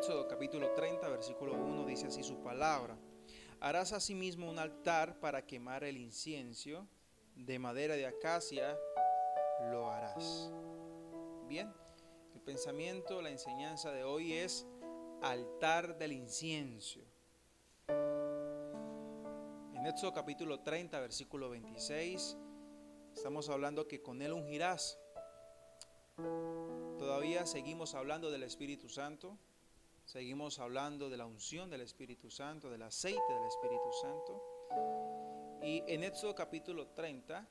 Éxodo capítulo 30, versículo 1 dice así su palabra. Harás asimismo un altar para quemar el incienso, de madera de acacia lo harás. Bien, el pensamiento, la enseñanza de hoy es altar del incienso. En Éxodo capítulo 30, versículo 26, estamos hablando que con él ungirás. Todavía seguimos hablando del Espíritu Santo, seguimos hablando de la unción del Espíritu Santo, del aceite del Espíritu Santo. Y en Éxodo capítulo 30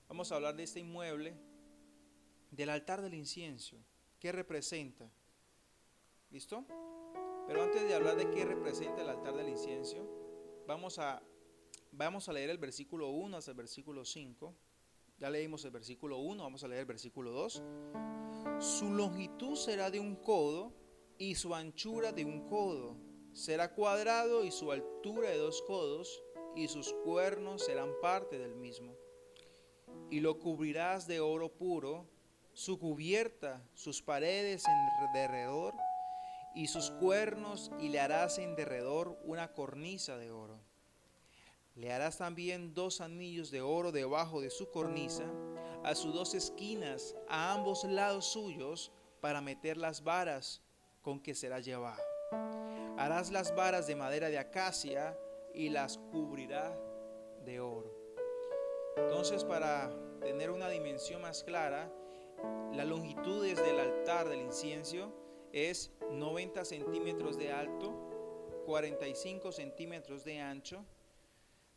vamos a hablar de este inmueble, del altar del incienso. ¿Qué representa? ¿Listo? Pero antes de hablar de qué representa el altar del incienso, vamos a leer el versículo 1 hasta el versículo 5. Ya leímos el versículo 1, vamos a leer el versículo 2. Su longitud será de un codo y su anchura de un codo. Será cuadrado y su altura de 2 codos, y sus cuernos serán parte del mismo. Y lo cubrirás de oro puro, su cubierta, sus paredes en derredor, y sus cuernos, y le harás en derredor una cornisa de oro. Le harás también 2 anillos de oro debajo de su cornisa, a sus 2 esquinas, a ambos lados suyos, para meter las varas con que será llevado. Harás las varas de madera de acacia y las cubrirá de oro. Entonces, para tener una dimensión más clara, la longitud desde el altar del incienso es 90 centímetros de alto, 45 centímetros de ancho.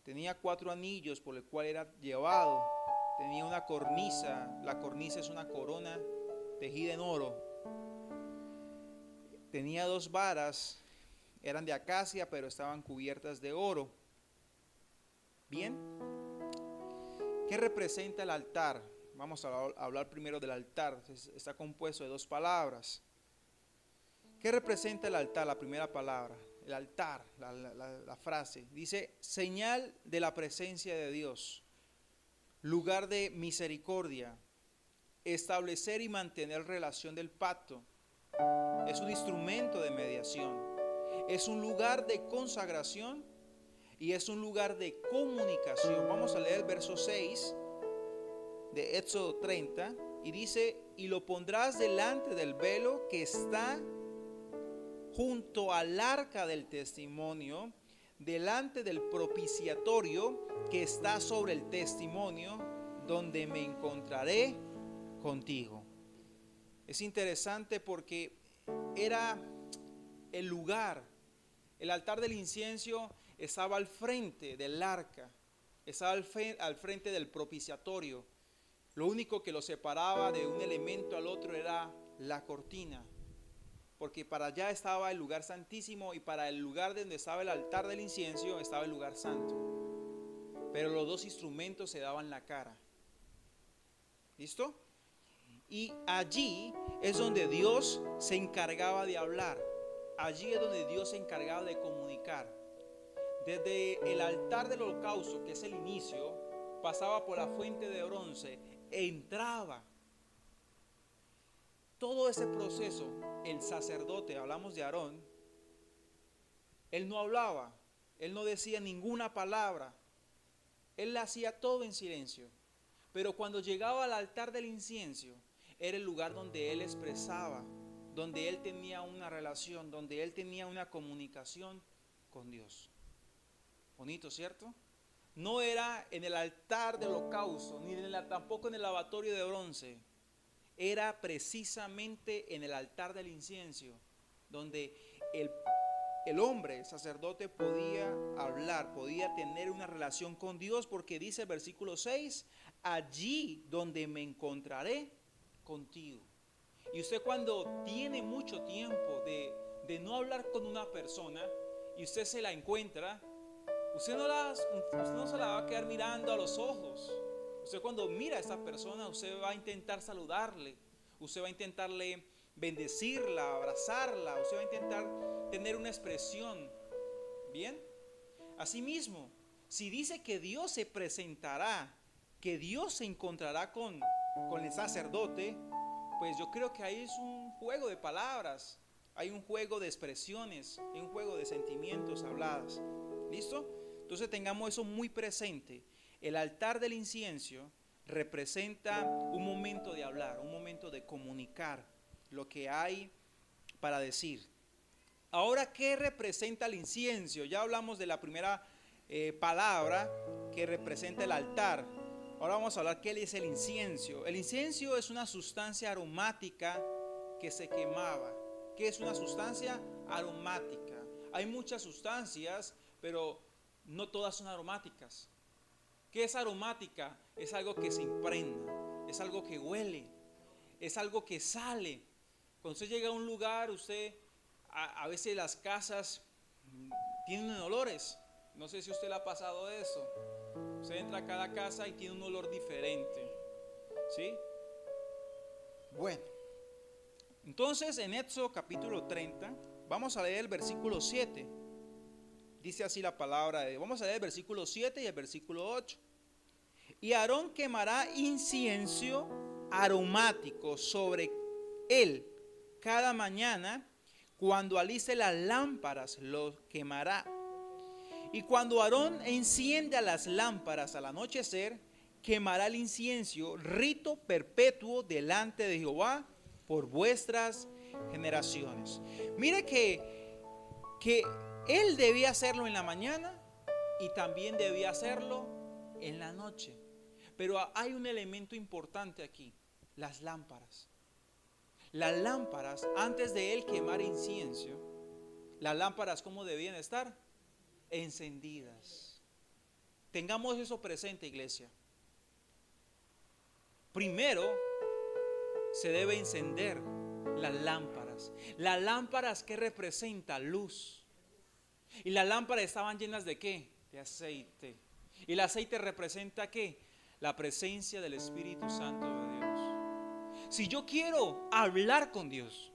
Tenía 4 anillos por el cual era llevado. Tenía una cornisa. La cornisa es una corona tejida en oro. Tenía 2 varas. Eran de acacia, pero estaban cubiertas de oro. Bien. ¿Qué representa el altar? Vamos a hablar primero del altar. Está compuesto de 2 palabras. ¿Qué representa el altar? La primera palabra. El altar, la frase, dice señal de la presencia de Dios, lugar de misericordia, establecer y mantener relación del pacto. Es un instrumento de mediación, es un lugar de consagración y es un lugar de comunicación. Vamos a leer el verso 6 de Éxodo 30 y dice: y lo pondrás delante del velo que está junto al arca del testimonio, delante del propiciatorio que está sobre el testimonio, donde me encontraré contigo. Es interesante porque era el lugar, el altar del incienso estaba al frente del arca, estaba al frente del propiciatorio. Lo único que lo separaba de un elemento al otro era la cortina, porque para allá estaba el lugar santísimo y para el lugar donde estaba el altar del incienso estaba el lugar santo. Pero los 2 instrumentos se daban la cara. ¿Listo? Y allí es donde Dios se encargaba de hablar. Allí es donde Dios se encargaba de comunicar. Desde el altar del holocausto, que es el inicio, pasaba por la fuente de bronce e entraba. Todo ese proceso, el sacerdote, hablamos de Aarón, él no hablaba, él no decía ninguna palabra, él hacía todo en silencio. Pero cuando llegaba al altar del incienso, era el lugar donde él expresaba, donde él tenía una relación, donde él tenía una comunicación con Dios. Bonito, ¿cierto? No era en el altar del holocausto, ni tampoco en el lavatorio de bronce. Era precisamente en el altar del incienso, donde el hombre, el sacerdote, podía hablar, podía tener una relación con Dios, porque dice el versículo 6, allí donde me encontraré contigo. Y usted, cuando tiene mucho tiempo de no hablar con una persona y usted se la encuentra, usted no se la va a quedar mirando a los ojos. Usted, cuando mira a esta persona, usted va a intentar saludarle, usted va a intentarle bendecirla, abrazarla, usted va a intentar tener una expresión. Bien, asimismo, si dice que Dios se presentará, que Dios se encontrará con el sacerdote, pues yo creo que ahí es un juego de palabras. hay un juego de expresiones, hay un juego de sentimientos habladas. ¿Listo? Entonces tengamos eso muy presente. El altar del incienso representa un momento de hablar, un momento de comunicar lo que hay para decir. Ahora, ¿qué representa el incienso? Ya hablamos de la primera palabra que representa el altar. Ahora vamos a hablar qué es el incienso. El incienso es una sustancia aromática que se quemaba. ¿Qué es una sustancia aromática? Hay muchas sustancias, pero no todas son aromáticas. ¿Qué es aromática? Es algo que se impregna, es algo que huele, es algo que sale. Cuando usted llega a un lugar, a veces las casas tienen olores. No sé si a usted le ha pasado eso. Usted entra a cada casa y tiene un olor diferente. ¿Sí? Bueno, entonces en Éxodo capítulo 30, vamos a leer el versículo 7. Dice así la palabra de Dios. Vamos a leer el versículo 7 y el versículo 8. Y Aarón quemará incienso aromático sobre él cada mañana. Cuando alice las lámparas, lo quemará. Y cuando Aarón encienda las lámparas al anochecer, quemará el incienso, rito perpetuo delante de Jehová por vuestras generaciones. Mire que él debía hacerlo en la mañana y también debía hacerlo en la noche. Pero hay un elemento importante aquí: las lámparas. Las lámparas, antes de él quemar incienso, las lámparas, ¿cómo debían estar? Encendidas. Tengamos eso presente, iglesia. Primero se debe encender las lámparas. Las lámparas que representan luz. Y las lámparas estaban llenas ¿de qué? De aceite. ¿Y el aceite representa qué? La presencia del Espíritu Santo de Dios. Si yo quiero hablar con Dios,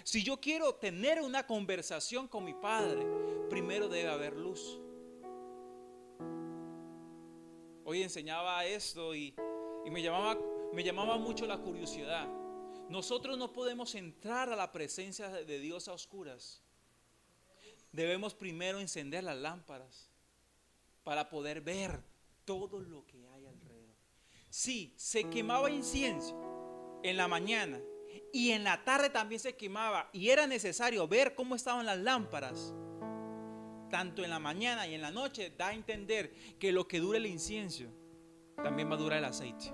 si yo quiero tener una conversación con mi Padre, primero debe haber luz. Hoy enseñaba esto y me llamaba mucho la curiosidad. Nosotros no podemos entrar a la presencia de Dios a oscuras. Debemos primero encender las lámparas para poder ver todo lo que hay alrededor. Sí, se quemaba incienso en la mañana y en la tarde también se quemaba, y era necesario ver cómo estaban las lámparas. Tanto en la mañana y en la noche da a entender que lo que dura el incienso también va a durar el aceite.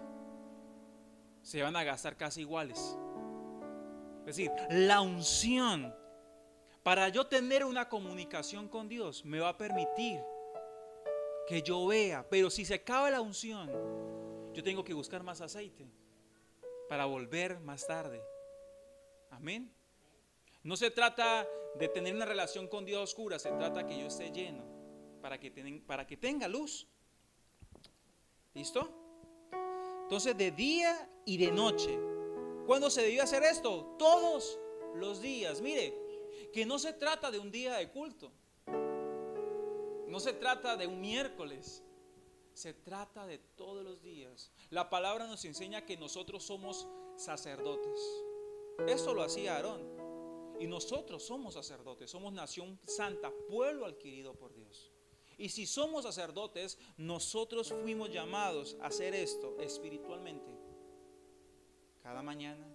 Se van a gastar casi iguales. Es decir, la unción para yo tener una comunicación con Dios me va a permitir que yo vea. Pero si se acaba la unción, yo tengo que buscar más aceite para volver más tarde. Amén. No se trata de tener una relación con Dios oscura, se trata que yo esté lleno para que tenga luz. ¿Listo? Entonces, de día y de noche. ¿Cuándo se debió hacer esto? Todos los días. Mire, que no se trata de un día de culto, no se trata de un miércoles, se trata de todos los días. La palabra nos enseña que nosotros somos sacerdotes. Esto lo hacía Aarón. Y nosotros somos sacerdotes, somos nación santa, pueblo adquirido por Dios. Y si somos sacerdotes, nosotros fuimos llamados a hacer esto espiritualmente. Cada mañana,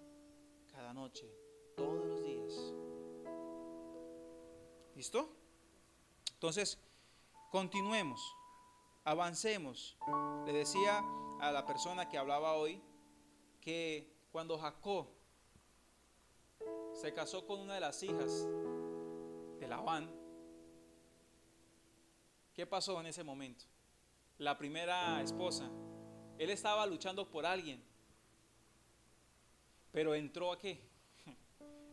cada noche, todos los días. ¿Listo? Entonces, continuemos, avancemos. Le decía a la persona que hablaba hoy que cuando Jacob se casó con una de las hijas de Labán, ¿qué pasó en ese momento? La primera esposa, él estaba luchando por alguien, pero entró ¿a qué?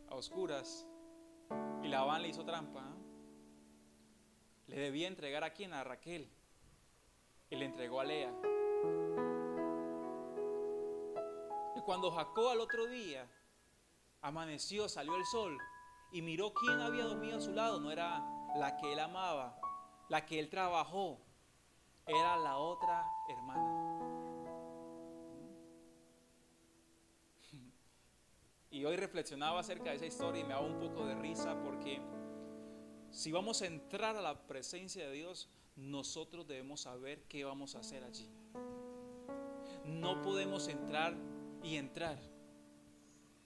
A oscuras, y Labán le hizo trampa, ¿eh? Le debía entregar ¿a quién? A Raquel, y le entregó a Lea. Y cuando Jacob al otro día amaneció, salió el sol y miró quién había dormido a su lado, no era la que él amaba, la que él trabajó, era la otra hermana. Y hoy reflexionaba acerca de esa historia y me daba un poco de risa Si vamos a entrar a la presencia de Dios, nosotros debemos saber qué vamos a hacer allí. No podemos entrar y entrar.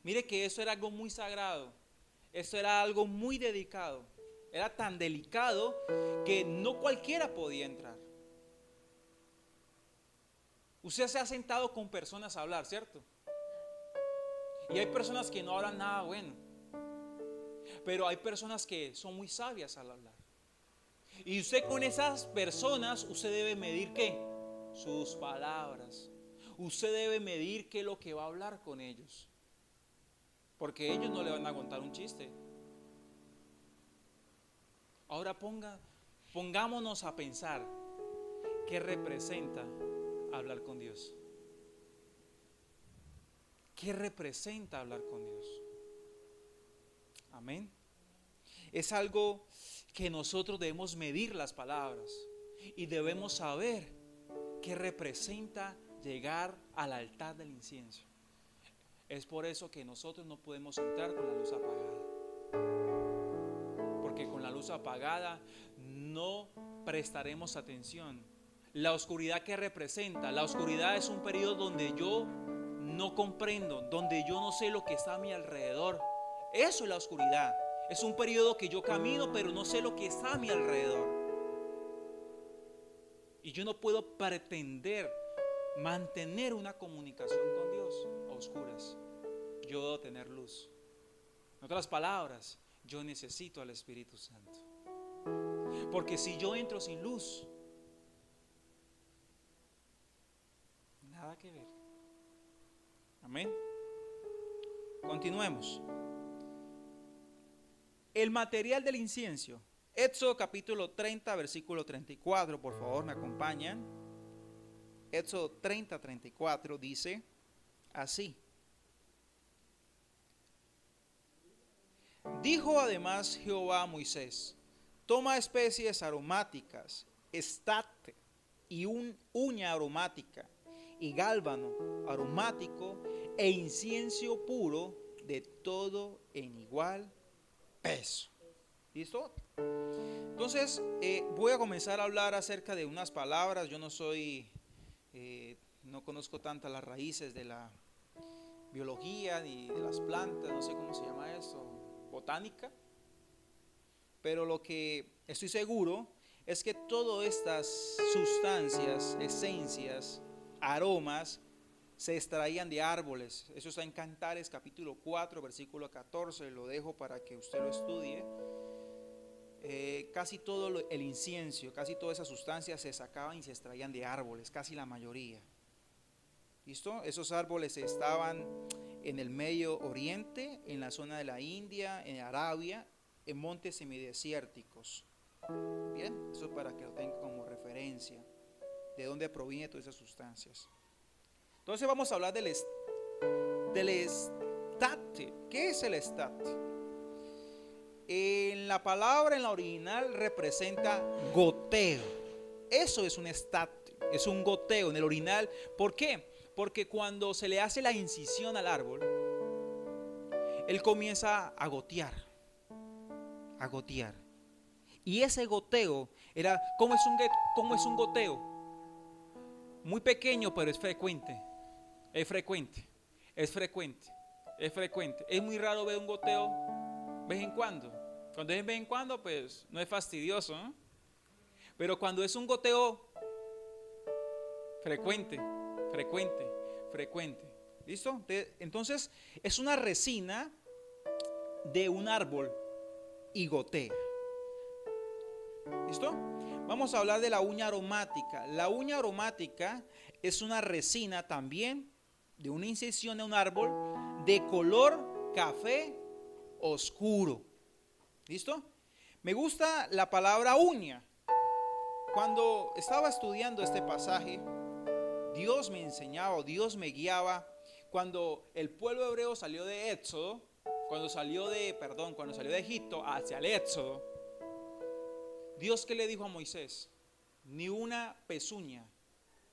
Mire que eso era algo muy sagrado. Eso era algo muy dedicado. Era tan delicado que no cualquiera podía entrar. Usted se ha sentado con personas a hablar, ¿cierto? Y hay personas que no hablan nada bueno. Pero hay personas que son muy sabias al hablar. Y usted con esas personas, usted debe medir ¿qué? Sus palabras. Usted debe medir qué es lo que va a hablar con ellos. Porque ellos no le van a contar un chiste. Ahora pongámonos a pensar qué representa hablar con Dios. ¿Qué representa hablar con Dios? Amén. Es algo que nosotros debemos medir las palabras y debemos saber qué representa llegar al altar del incienso. Es por eso que nosotros no podemos entrar con la luz apagada. Porque con la luz apagada no prestaremos atención. La oscuridad que representa, la oscuridad es un periodo donde yo no comprendo, donde yo no sé lo que está a mi alrededor. Eso es la oscuridad. Es un periodo que yo camino, pero no sé lo que está a mi alrededor. Y yo no puedo pretender mantener una comunicación con Dios a oscuras. Yo debo tener luz. En otras palabras, yo necesito al Espíritu Santo. Porque si yo entro sin luz, nada que ver. Amén. Continuemos. El material del incienso. Éxodo capítulo 30, versículo 34, por favor, me acompañan. Éxodo 30, 34 dice así. Dijo además Jehová a Moisés: toma especies aromáticas, estate y uña aromática, y gálbano aromático, e incienso puro, de todo en igual peso. ¿Listo? Entonces voy a comenzar a hablar acerca de unas palabras. Yo no conozco tantas las raíces de la biología ni de las plantas, no sé cómo se llama eso, botánica. Pero lo que estoy seguro es que todas estas sustancias, esencias, aromas, se extraían de árboles. Eso está en Cantares capítulo 4, versículo 14. Lo dejo para que usted lo estudie. Casi todo el incienso, casi todas esas sustancias se sacaban y se extraían de árboles, casi la mayoría. ¿Listo? Esos árboles estaban en el Medio Oriente, en la zona de la India, en Arabia, en montes semidesérticos. Bien, eso para que lo tenga como referencia de dónde provienen todas esas sustancias. Entonces vamos a hablar del estate. ¿Qué es el estate? En la palabra, en la original, representa goteo. Eso es un estate, es un goteo en el original. ¿Por qué? Porque cuando se le hace la incisión al árbol, él comienza a gotear. A gotear. Y ese goteo era, ¿cómo es un goteo? Muy pequeño, pero es frecuente. Es frecuente. Es frecuente. Es frecuente. Es muy raro ver un goteo de vez en cuando. Cuando es de vez en cuando, pues no es fastidioso, ¿no? Pero cuando es un goteo frecuente, frecuente, frecuente. ¿Listo? Entonces es una resina de un árbol y gotea. ¿Listo? Vamos a hablar de la uña aromática. La uña aromática es una resina también de una incisión de un árbol de color café oscuro. ¿Listo? Me gusta la palabra uña. Cuando estaba estudiando este pasaje, Dios me enseñaba, Dios me guiaba. Cuando el pueblo hebreo salió de Éxodo, cuando salió de Egipto hacia el Éxodo, Dios, ¿qué le dijo a Moisés? Ni una pezuña,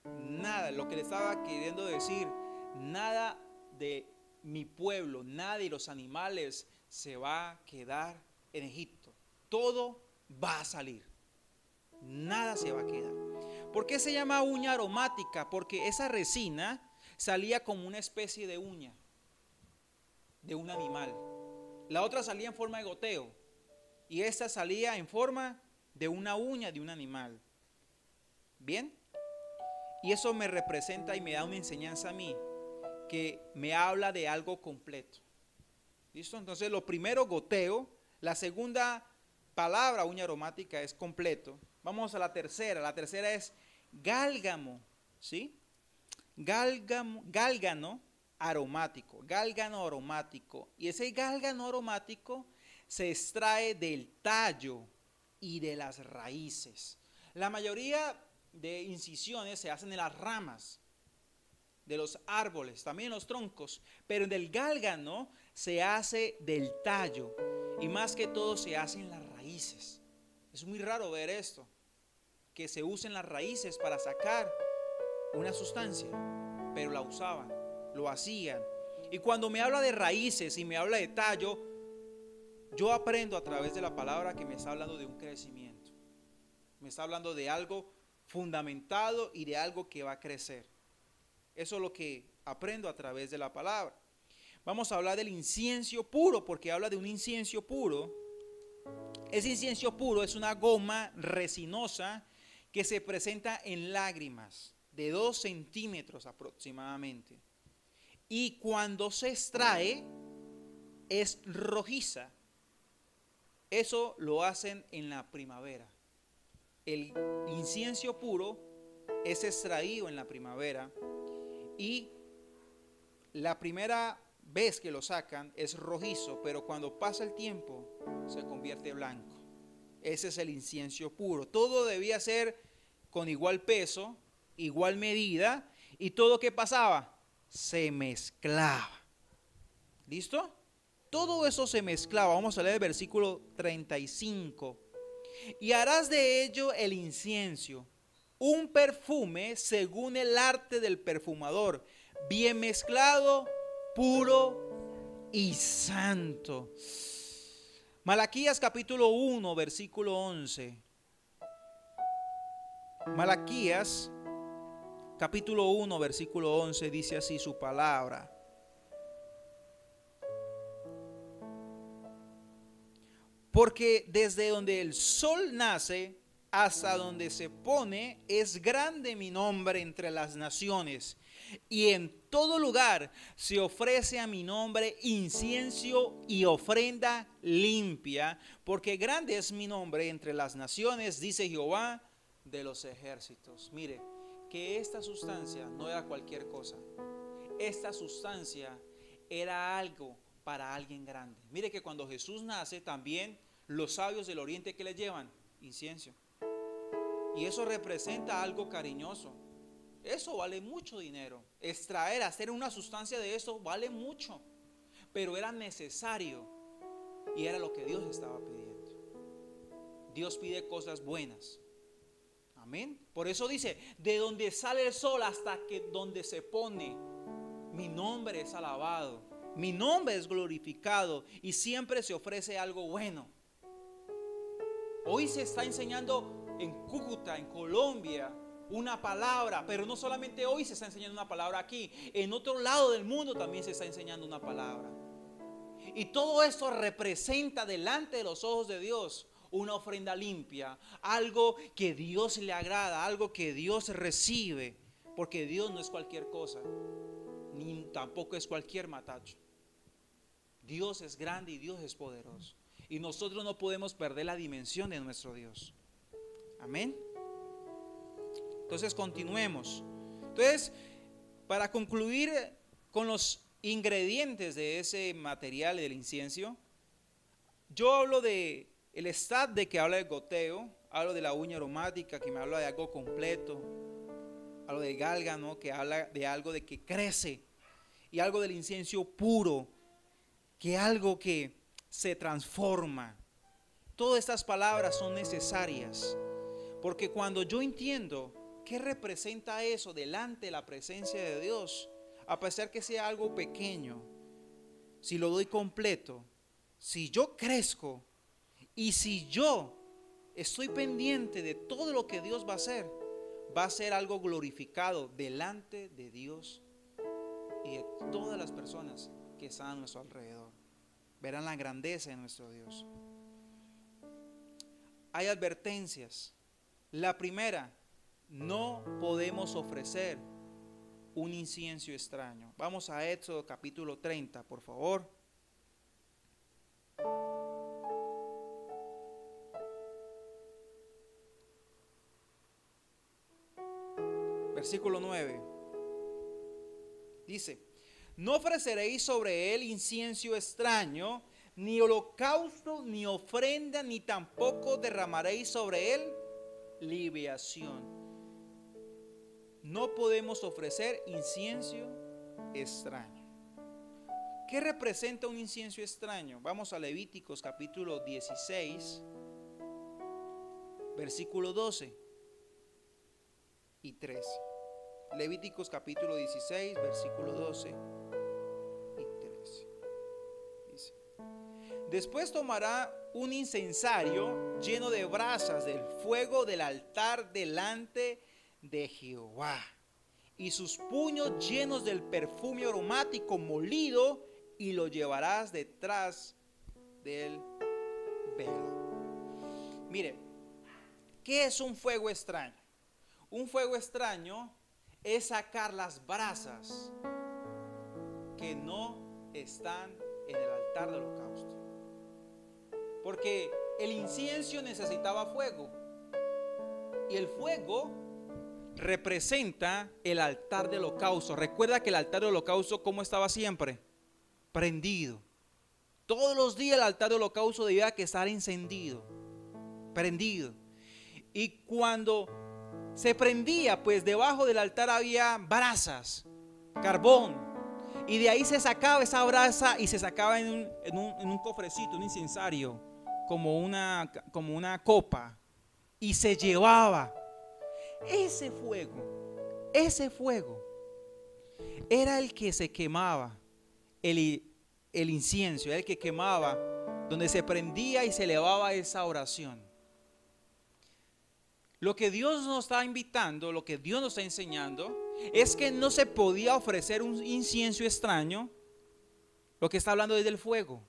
nada. Lo que le estaba queriendo decir, nada de mi pueblo, nada de los animales se va a quedar en Egipto. Todo va a salir. Nada se va a quedar. ¿Por qué se llama uña aromática? Porque esa resina salía como una especie de uña de un animal. La otra salía en forma de goteo y esta salía en forma de una uña de un animal. ¿Bien? Y eso me representa y me da una enseñanza a mí, que me habla de algo completo. ¿Listo? Entonces lo primero, goteo. La segunda palabra, uña aromática, es completo. Vamos a la tercera. La tercera es gálgamo. ¿Sí? Gálgano aromático. Gálgano aromático. Y ese gálgano aromático se extrae del tallo y de las raíces. La mayoría de incisiones se hacen en las ramas de los árboles, también en los troncos, pero en el gálgano se hace del tallo y más que todo se hace en las raíces. Es muy raro ver esto, que se usen las raíces para sacar una sustancia, pero la usaban, lo hacían. Y cuando me habla de raíces y me habla de tallo, yo aprendo a través de la palabra que me está hablando de un crecimiento, me está hablando de algo fundamentado y de algo que va a crecer. Eso es lo que aprendo a través de la palabra. Vamos a hablar del incienso puro, porque habla de un incienso puro. Ese incienso puro es una goma resinosa que se presenta en lágrimas de 2 centímetros aproximadamente. Y cuando se extrae es rojiza. Eso lo hacen en la primavera. El incienso puro es extraído en la primavera y la primera vez que lo sacan es rojizo, pero cuando pasa el tiempo se convierte blanco. Ese es el incienso puro. Todo debía ser con igual peso, igual medida, y todo que pasaba se mezclaba. ¿Listo? Todo eso se mezclaba. Vamos a leer el versículo 35. Y harás de ello el incienso, un perfume según el arte del perfumador, bien mezclado, puro y santo. Malaquías capítulo 1, versículo 11. Malaquías capítulo 1, versículo 11 dice así su palabra. Porque desde donde el sol nace hasta donde se pone es grande mi nombre entre las naciones, y en todo lugar se ofrece a mi nombre incienso y ofrenda limpia, porque grande es mi nombre entre las naciones, dice Jehová de los ejércitos. Mire, que esta sustancia no era cualquier cosa. Esta sustancia era algo para alguien grande. Mire que cuando Jesús nace, también los sabios del oriente, ¿qué le llevan? Incienso. Y eso representa algo cariñoso. Eso vale mucho dinero. Extraer, hacer una sustancia de eso vale mucho. Pero era necesario y era lo que Dios estaba pidiendo. Dios pide cosas buenas. Amén. Por eso dice, de donde sale el sol hasta que donde se pone, mi nombre es alabado, mi nombre es glorificado y siempre se ofrece algo bueno. Hoy se está enseñando en Cúcuta, en Colombia, una palabra, pero no solamente hoy se está enseñando una palabra aquí, en otro lado del mundo también se está enseñando una palabra. Y todo esto representa delante de los ojos de Dios una ofrenda limpia, algo que Dios le agrada, algo que Dios recibe, porque Dios no es cualquier cosa, ni tampoco es cualquier matacho. Dios es grande y Dios es poderoso. Y nosotros no podemos perder la dimensión de nuestro Dios. Amén. Entonces continuemos. Entonces, para concluir con los ingredientes de ese material del incienso, yo hablo de el estad de que habla del goteo, hablo de la uña aromática que me habla de algo completo, hablo del gálgano que habla de algo de que crece, y algo del incienso puro, que algo que se transforma. Todas estas palabras son necesarias, porque cuando yo entiendo qué representa eso delante de la presencia de Dios, a pesar que sea algo pequeño, si lo doy completo, si yo crezco y si yo estoy pendiente de todo lo que Dios va a ser algo glorificado delante de Dios y de todas las personas que están a nuestro alrededor. Verán la grandeza de nuestro Dios. Hay advertencias. La primera, no podemos ofrecer un incienso extraño. Vamos a Éxodo capítulo 30, por favor. Versículo 9. Dice: no ofreceréis sobre él incienso extraño, ni holocausto, ni ofrenda, ni tampoco derramaréis sobre él libación. No podemos ofrecer incienso extraño. ¿Qué representa un incienso extraño? Vamos a Levíticos capítulo 16, versículo 12 y 13. Levíticos capítulo 16, versículo 12 y 13. Dice: después tomará un incensario lleno de brasas del fuego del altar delante de Jehová, y sus puños llenos del perfume aromático molido, y lo llevarás detrás del velo. Mire, ¿qué es un fuego extraño? Un fuego extraño es sacar las brasas que no están en el altar del holocausto. Porque el incienso necesitaba fuego, y el fuego representa el altar del holocausto. Recuerda que el altar del holocausto, ¿cómo estaba siempre? Prendido. Todos los días el altar del holocausto debía que estar encendido, prendido. Y cuando se prendía, pues debajo del altar había brasas, carbón, y de ahí se sacaba esa brasa y se sacaba en un cofrecito, un incensario, como una copa, y se llevaba. Ese fuego era el que se quemaba, el incienso, era el que quemaba, donde se prendía y se elevaba esa oración. Lo que Dios nos está invitando, lo que Dios nos está enseñando, es que no se podía ofrecer un incienso extraño. Lo que está hablando es del fuego.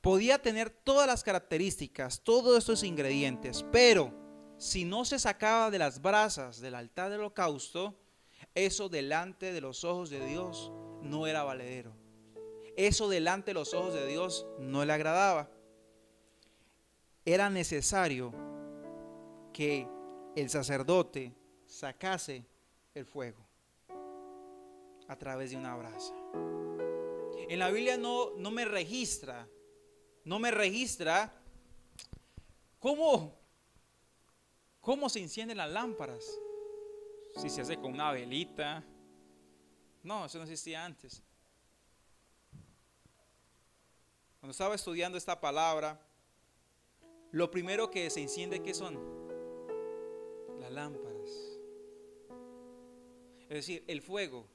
Podía tener todas las características, todos estos ingredientes, pero si no se sacaba de las brasas del altar del holocausto, eso delante de los ojos de Dios no era valedero. Eso delante de los ojos de Dios no le agradaba. Era necesario que el sacerdote sacase el fuego a través de una brasa. En la Biblia no me registra cómo se encienden las lámparas. Si se hace con una velita. No, eso no existía antes. Cuando estaba estudiando esta palabra, lo primero que se enciende, ¿qué son? Las lámparas. Es decir, el fuego.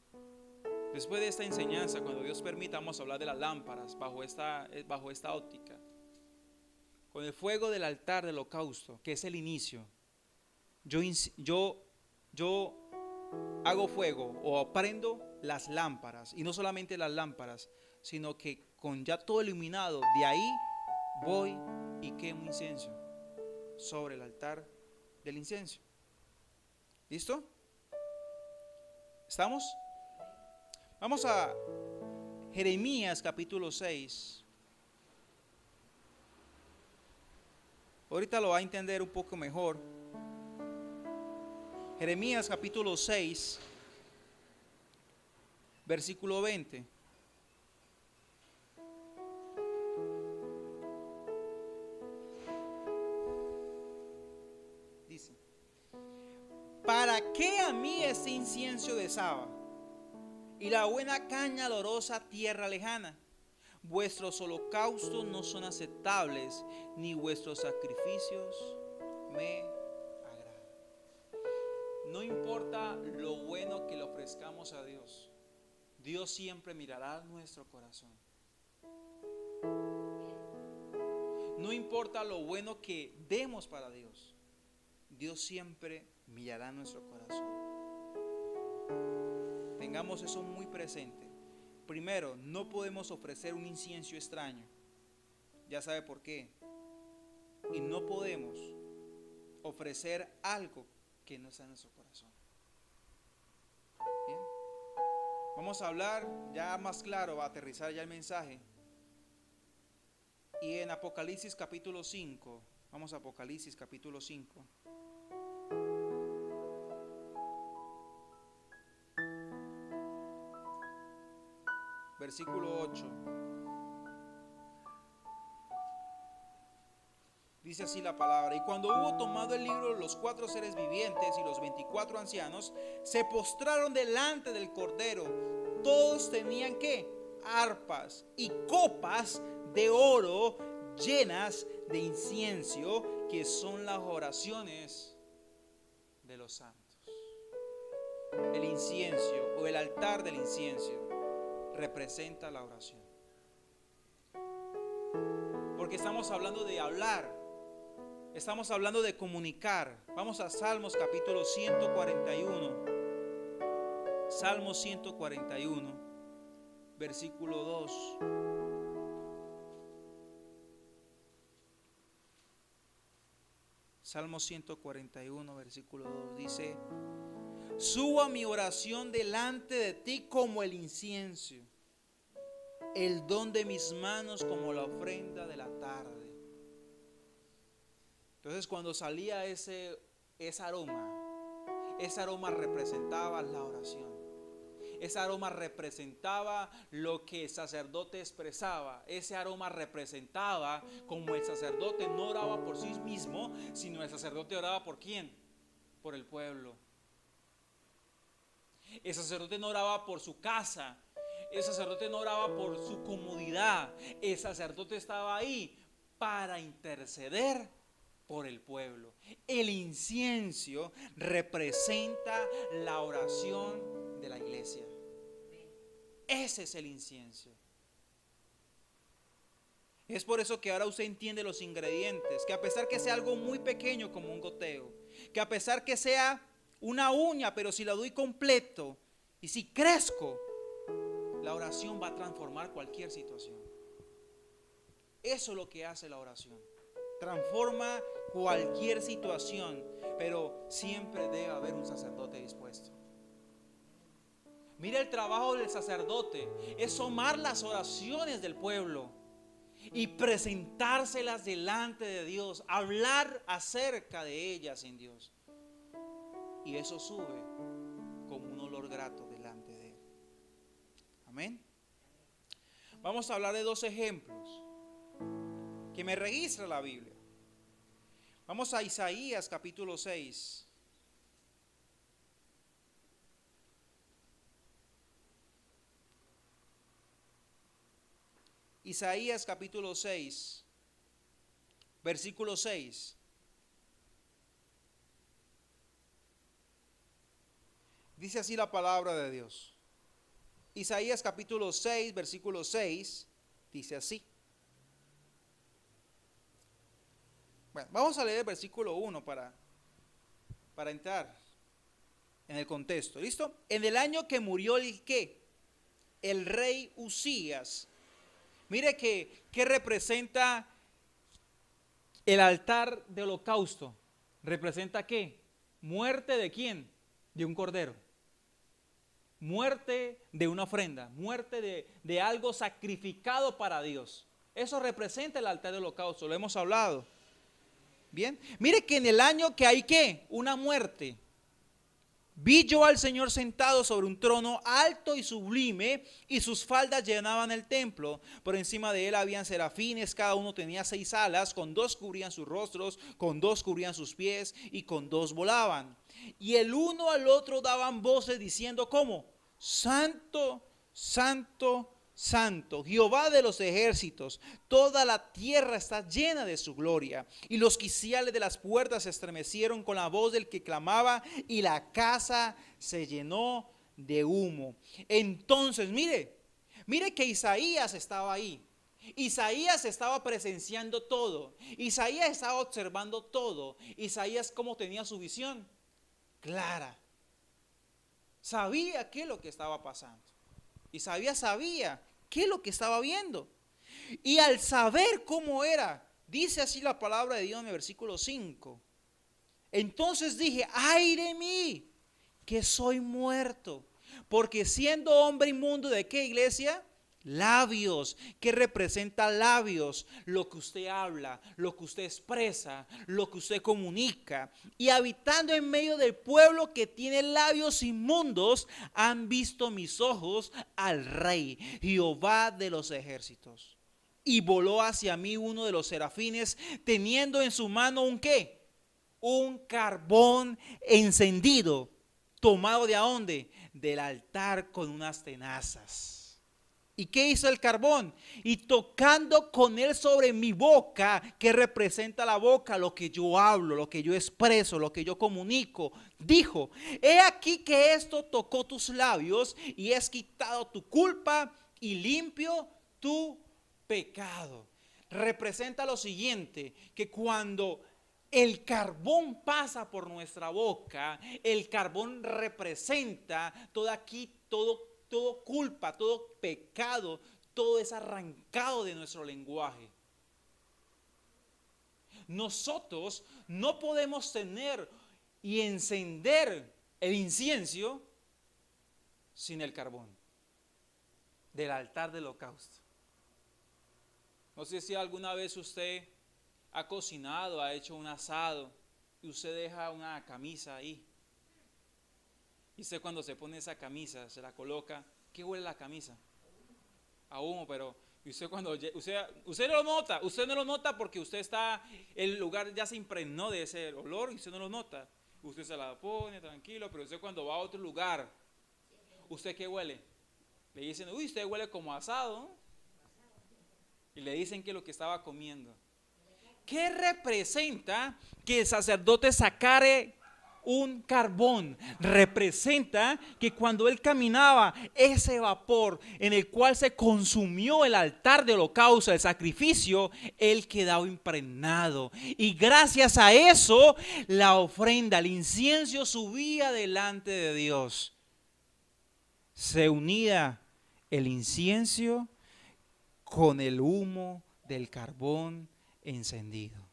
Después de esta enseñanza, cuando Dios permita, vamos a hablar de las lámparas bajo esta óptica. Con el fuego del altar del holocausto, que es el inicio, yo hago fuego o prendo las lámparas, y no solamente las lámparas, sino que con ya todo iluminado, de ahí voy y quemo incienso sobre el altar del incienso. ¿Listo? ¿Estamos? Vamos a Jeremías capítulo 6. Ahorita lo va a entender un poco mejor. Jeremías capítulo 6, versículo 20. Dice: ¿para qué a mí este incienso de Saba y la buena caña olorosa tierra lejana? Vuestros holocaustos no son aceptables, ni vuestros sacrificios me agradan. No importa lo bueno que le ofrezcamos a Dios, Dios siempre mirará nuestro corazón. no importa lo bueno que demos para Dios, Dios siempre mirará nuestro corazón. Tengamos eso muy presente. Primero, no podemos ofrecer un incienso extraño. Ya sabe por qué. Y no podemos ofrecer algo que no está en nuestro corazón. Bien. Vamos a hablar ya más claro, va a aterrizar ya el mensaje. Y en Apocalipsis capítulo 5, vamos a Apocalipsis capítulo 5. Versículo 8. Dice así la palabra: y cuando hubo tomado el libro, los 4 seres vivientes y los 24 ancianos se postraron delante del Cordero. Todos tenían ¿qué? Arpas y copas de oro llenas de incienso, que son las oraciones de los santos. El incienso o el altar del incienso representa la oración. Porque estamos hablando de hablar, estamos hablando de comunicar. Vamos a Salmos capítulo 141. Salmos 141, versículo 2. Salmo 141, versículo 2 dice: subo a mi oración delante de ti como el incienso, el don de mis manos como la ofrenda de la tarde. Entonces, cuando salía ese aroma representaba la oración. Ese aroma representaba lo que el sacerdote expresaba. Ese aroma representaba como el sacerdote no oraba por sí mismo, sino el sacerdote oraba ¿por quién? Por el pueblo. El sacerdote no oraba por su casa. El sacerdote no oraba por su comodidad. El sacerdote estaba ahí para interceder por el pueblo. El incienso representa la oración de la iglesia. Ese es el incienso. Es por eso que ahora usted entiende los ingredientes, que a pesar que sea algo muy pequeño como un goteo, que a pesar que sea una uña, pero si la doy completo y si crezco, la oración va a transformar cualquier situación. Eso es lo que hace la oración. Transforma cualquier situación, pero siempre debe haber un sacerdote dispuesto. Mira, el trabajo del sacerdote es tomar las oraciones del pueblo y presentárselas delante de Dios, hablar acerca de ellas en Dios. Y eso sube como un olor grato delante de Él. Amén. Vamos a hablar de 2 ejemplos que me registra la Biblia. Vamos a Isaías capítulo 6. Isaías capítulo 6, versículo 6. Dice así la palabra de Dios. Isaías capítulo 6, versículo 6, dice así. Bueno, vamos a leer el versículo 1 para entrar en el contexto. ¿Listo? En el año que murió el rey Usías. Mire que representa el altar de holocausto. ¿Representa qué? Muerte de quién? De un cordero. Muerte de una ofrenda. Muerte de algo sacrificado para Dios. Eso representa el altar de holocausto. Lo hemos hablado. Bien. Mire que en el año que hay ¿qué? Una muerte. Vi yo al Señor sentado sobre un trono alto y sublime, y sus faldas llenaban el templo. Por encima de él habían serafines, cada uno tenía 6 alas, con 2 cubrían sus rostros, con 2 cubrían sus pies, y con 2 volaban. Y el uno al otro daban voces diciendo, ¿cómo? Santo, santo, santo, Jehová de los ejércitos, toda la tierra está llena de su gloria. Y los quiciales de las puertas se estremecieron con la voz del que clamaba, y la casa se llenó de humo. Entonces, mire que Isaías estaba ahí. Isaías estaba presenciando todo. Isaías estaba observando todo. Isaías, ¿cómo tenía su visión? Clara. Sabía qué es lo que estaba pasando. Isaías sabía qué es lo que estaba viendo. Y al saber cómo era, dice así la palabra de Dios en el versículo 5. Entonces dije, ay de mí, que soy muerto, porque siendo hombre inmundo, ¿de qué, iglesia? Labios. ¿Qué representa labios? Lo que usted habla, lo que usted expresa, lo que usted comunica. Y habitando en medio del pueblo que tiene labios inmundos, han visto mis ojos al Rey, Jehová de los ejércitos. Y voló hacia mí uno de los serafines, teniendo en su mano un ¿qué? Un carbón encendido, tomado ¿de dónde? Del altar con unas tenazas. ¿Y qué hizo el carbón? Y tocando con él sobre mi boca, que representa la boca, lo que yo hablo, lo que yo expreso, lo que yo comunico, dijo, he aquí que esto tocó tus labios y has quitado tu culpa y limpio tu pecado. Representa lo siguiente, que cuando el carbón pasa por nuestra boca, el carbón representa todo culpa, todo pecado, todo es arrancado de nuestro lenguaje. Nosotros no podemos tener y encender el incienso sin el carbón del altar del holocausto. No sé si alguna vez usted ha cocinado, ha hecho un asado y usted deja una camisa ahí. Y usted cuando se pone esa camisa, se la coloca, ¿qué huele la camisa? A humo, pero usted cuando usted no lo nota porque el lugar ya se impregnó de ese olor y usted no lo nota. Usted se la pone tranquilo, pero usted cuando va a otro lugar, ¿usted qué huele? Le dicen, uy, usted huele como asado, ¿no? Y le dicen que es lo que estaba comiendo. ¿Qué representa que el sacerdote sacare un carbón? Representa que cuando él caminaba, ese vapor en el cual se consumió el altar de holocausto, el sacrificio, él quedaba impregnado. Y gracias a eso, la ofrenda, el incienso subía delante de Dios. Se unía el incienso con el humo del carbón encendido.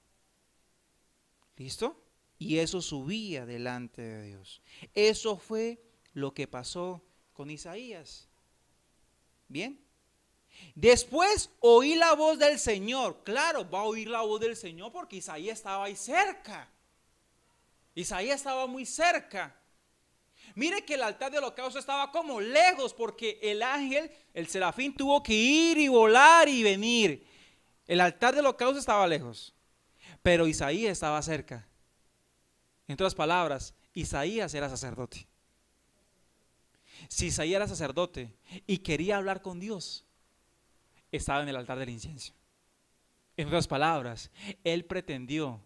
¿Listo? Y eso subía delante de Dios. Eso fue lo que pasó con Isaías. Bien. Después oí la voz del Señor. Claro, va a oír la voz del Señor porque Isaías estaba ahí cerca. Isaías estaba muy cerca. Mire que el altar del holocausto estaba como lejos porque el ángel, el serafín, tuvo que ir y volar y venir. El altar del holocausto estaba lejos, pero Isaías estaba cerca. En otras palabras, Isaías era sacerdote. Si Isaías era sacerdote y quería hablar con Dios, estaba en el altar del incienso. En otras palabras, él pretendió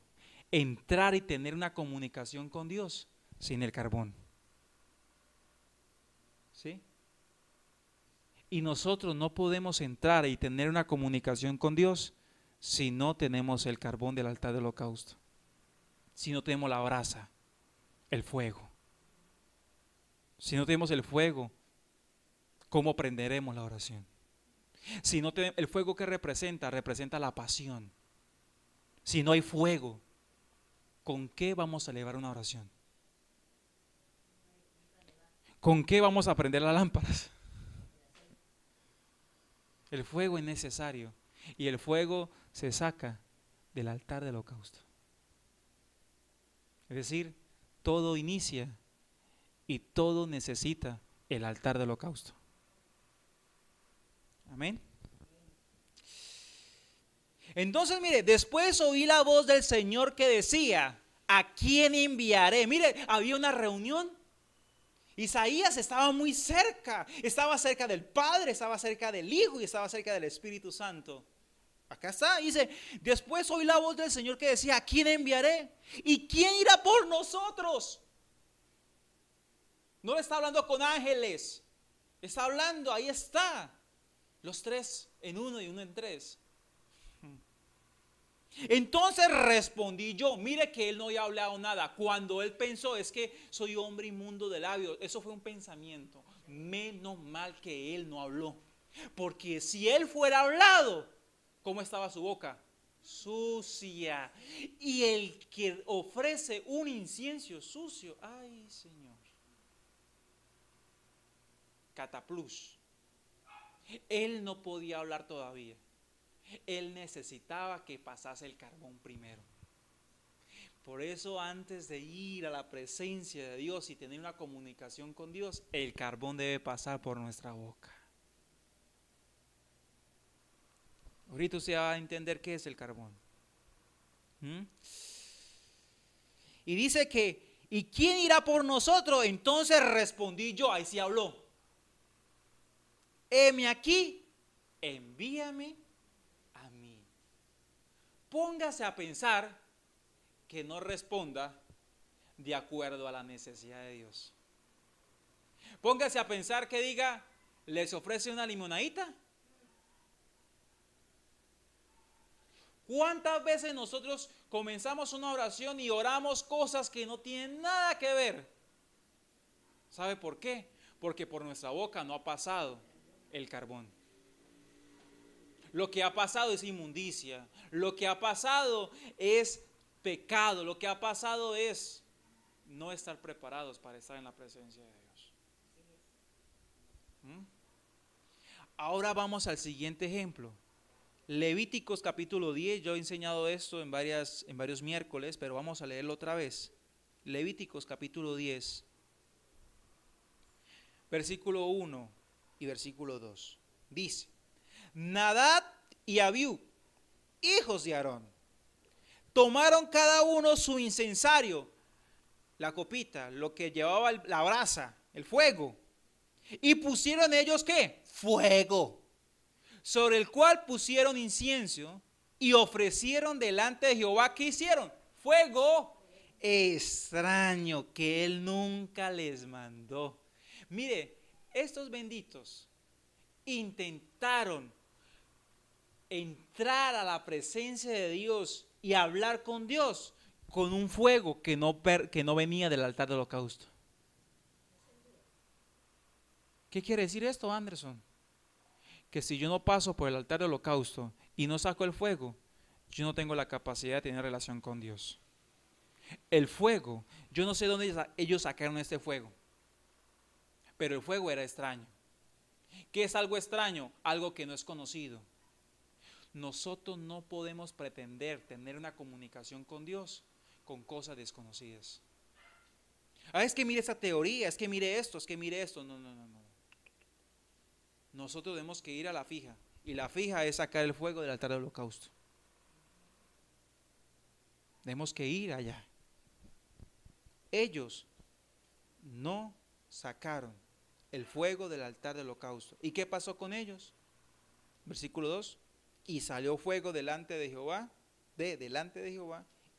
entrar y tener una comunicación con Dios sin el carbón. ¿Sí? Y nosotros no podemos entrar y tener una comunicación con Dios si no tenemos el carbón del altar del holocausto. Si no tenemos la brasa, el fuego. Si no tenemos el fuego, ¿cómo prenderemos la oración? Si no tenemos el fuego, que representa la pasión. Si no hay fuego, ¿con qué vamos a elevar una oración? ¿Con qué vamos a prender las lámparas? El fuego es necesario y el fuego se saca del altar del holocausto. Es decir, todo inicia y todo necesita el altar del holocausto. Amén. Entonces, mire, después oí la voz del Señor que decía, ¿a quién enviaré? Mire, había una reunión. Isaías estaba muy cerca, estaba cerca del Padre, estaba cerca del Hijo y estaba cerca del Espíritu Santo. Acá está, dice, después oí la voz del Señor que decía, ¿a quién enviaré? ¿Y quién irá por nosotros? No le está hablando con ángeles, está hablando, ahí está. Los tres en uno y uno en tres. Entonces respondí yo. Mire que él no había hablado nada. Cuando él pensó, es que soy hombre inmundo de labios. Eso fue un pensamiento. Menos mal que él no habló. Porque si él fuera hablado, ¿cómo estaba su boca? Sucia. Y el que ofrece un incienso sucio, ay Señor, cataplus. Él no podía hablar todavía. Él necesitaba que pasase el carbón primero. Por eso, antes de ir a la presencia de Dios y tener una comunicación con Dios, el carbón debe pasar por nuestra boca. Ahorita usted va a entender qué es el carbón. Y dice que, ¿y quién irá por nosotros? Entonces respondí yo, ahí sí habló. Heme aquí, envíame a mí. Póngase a pensar que no responda de acuerdo a la necesidad de Dios. Póngase a pensar que diga, ¿les ofrece una limonadita? ¿Cuántas veces nosotros comenzamos una oración y oramos cosas que no tienen nada que ver? ¿Sabe por qué? Porque por nuestra boca no ha pasado el carbón. Lo que ha pasado es inmundicia. Lo que ha pasado es pecado. Lo que ha pasado es no estar preparados para estar en la presencia de Dios. Ahora vamos al siguiente ejemplo. Levíticos capítulo 10, yo he enseñado esto en varios miércoles, pero vamos a leerlo otra vez. Levíticos capítulo 10, versículo 1 y versículo 2. Dice, Nadab y Abiú, hijos de Aarón, tomaron cada uno su incensario, la copita, lo que llevaba la brasa, el fuego, y pusieron ellos ¿qué? Fuego, sobre el cual pusieron incienso y ofrecieron delante de Jehová. ¿Qué hicieron? Fuego extraño que él nunca les mandó. Mire, estos benditos intentaron entrar a la presencia de Dios y hablar con Dios con un fuego que no venía del altar del holocausto. ¿Qué quiere decir esto, Anderson? Que si yo no paso por el altar del holocausto y no saco el fuego, yo no tengo la capacidad de tener relación con Dios. El fuego, yo no sé dónde ellos sacaron este fuego, pero el fuego era extraño. ¿Qué es algo extraño? Algo que no es conocido. Nosotros no podemos pretender tener una comunicación con Dios con cosas desconocidas. Es que mire esa teoría, es que mire esto, es que mire esto. No. Nosotros tenemos que ir a la fija, y la fija es sacar el fuego del altar del holocausto. Tenemos que ir allá. Ellos no sacaron el fuego del altar del holocausto. ¿Y qué pasó con ellos? Versículo 2. Y salió fuego delante de Jehová,